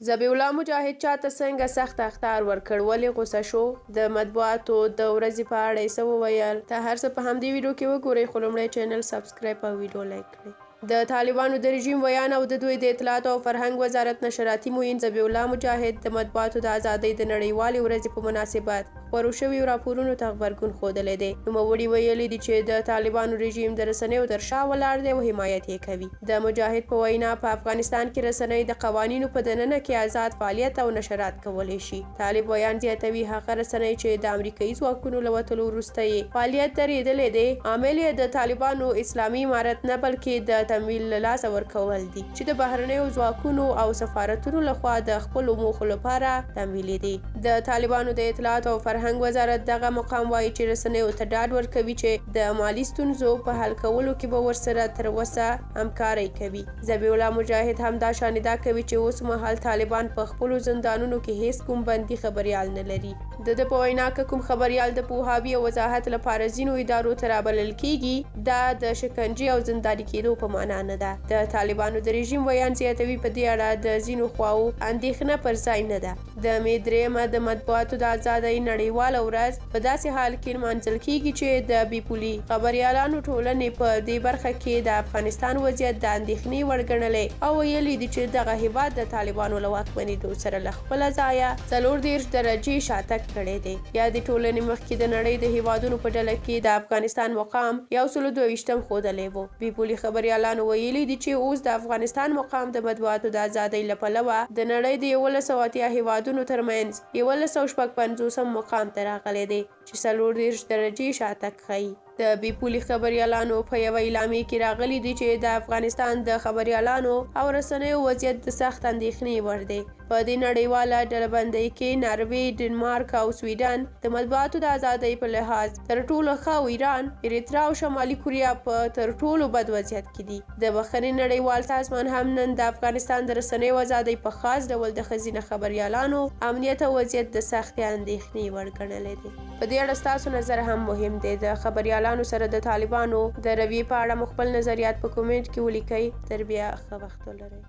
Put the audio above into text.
ذبیح الله مجاهد چاته څنګه سخت اخطار ورکړ، ولې غوسه شو؟ د مطبوعاتو د ورځې په اړه یې څه وویل؟ ته هر څه په همدې ویډیو کې وګورئ، خو لومړی چینل سبسکرایب او ویډیو لایک کړئ. د طالبانو د رژیم ویان او د دوی د اطلاعات او فرهنګ وزارت نشراتي معین ذبیح الله مجاهد د مطبوعاتو د ازادۍ د نړیوالې ورځې په مناسبت خپرو شویو راپورونو ته غبرګون ښودلی دی. نوموړي ویلي دي چې د طالبانو رژیم د رسنیو تر شا ولاړ دی او حمایت یې کوي. د مجاهد په وینا په افغانستان کې رسنۍ د قوانینو په دننه کې آزاد فعالیت او نشرات کولی شي. طالب ویان زیاتوي هغه رسنۍ چې د امریکایي ځواکونو له وتلو وروسته یې فعالیت درېدلی دی، عامل یې د طالبانو اسلامي امارت نه بلکې د تمویل له لاسه ورکول دي چې د بهرنیو ځواکونو او سفارتونو لخوا د خپلو موخو لپاره تمویلي دي. د طالبانو د اطلاعات او فرهنګ وزارت دغه مقام وایي چې رسنیو ته ډاډ ورکوي چې د مالي ستونزو په حل کولو کې به ورسره تر اوسه همکاري کوي. ذبیح الله مجاهد هم دا شانې کوي چې اوس مهال طالبان په خپلو زندانونو کې هیڅ کوم بندي خبریال نه لري. د په وینا که کوم خبریال د پوهاوي او وضاحت لپاره ځینو ادارو ته رابلل کیږي، دا د شکنجې او زنداني کېدو په معنا نه ده. د طالبانو د رژیم ویان زیاتوي په دې اړه د ځینو خواو اندېښنه پر ځای نه ده. د مې درېیمه د مطبوعاتو د ازادۍ نړیواله ورځ په داسې حال کې نمانځل کیږي چې د بې پولي خبریالانو ټولنې په دې برخه کې د افغانستان وضعیت د اندېښنې وړ ګڼلی او ویلي دي چې دغه هیواد د طالبانو له واکمنېدو سره له خپله ځایه 40 درجې شاتګ کړی دی. یا د ټولنې مخکې د نړۍ د هیوادونو په ډله کې د افغانستان مقام 122 ښودلی و. بې پولي خبریالانو ویلي دي چې اوس د افغانستان مقام د مطبوعاتو د ازادۍ له پلوه د نړۍ د 1180 هیوادونو ترمنځ 1155 مقام ته راغلی دی چې 40 درجې شاتګ ښیي. د بې پولي خبریالانو په یوه اعلامیه کې راغلي دي چې د افغانستان د خبریالانو او رسنیو وضعیت د سخت اندېښنې وړ دی. په دې نړیواله ډلبندۍ کې ناروې، ډنمارک او سویډن د مطبوعاتو د ازادۍ په لحاظ تر ټولو ښه او ایران، اریترا او شمالي کوریا په تر ټولو بد وضعیت کې دي. د بخښنې نړیوال سازمان هم نن د افغانستان د رسنیو ازادۍ په خاص ډول د ښځینه خبریالانو امنیت او وضعیت د سختې اندېښنې وړ ګڼلی دی. په دې اړه ستاسو نظر هم مهم دی. د خبریالانو سره د طالبانو د رویې په اړه مو خپل نظریات په کومنټ کې ولیکئ. تر بیا ښه وخت ولرئ.